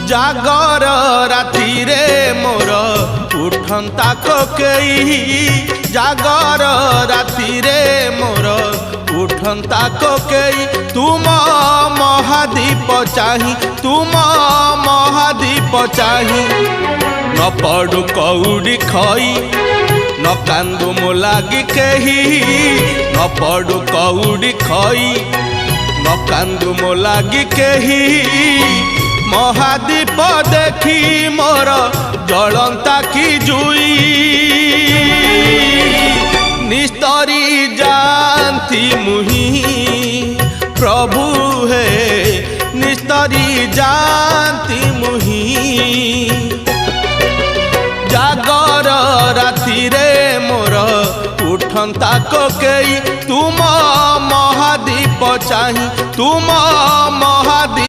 जागर राति रे मोर उठंता कोकेई जागर राति रे मोर उठंता कोकेई तुम महादीप चाही तुम महादीप चाही न पड़ू कौड़ी खई न कांदू मो लागी केही न पड़ू कौड़ी खई न कांदू मो लागी केही महादीप देखी मोर जलंता की जुई निस्तरी जानती मुही प्रभु है निस्तरी जानती मुही जागर राति रे मोर उठंता कोकेई तुम महादीप चाही तुम महादीप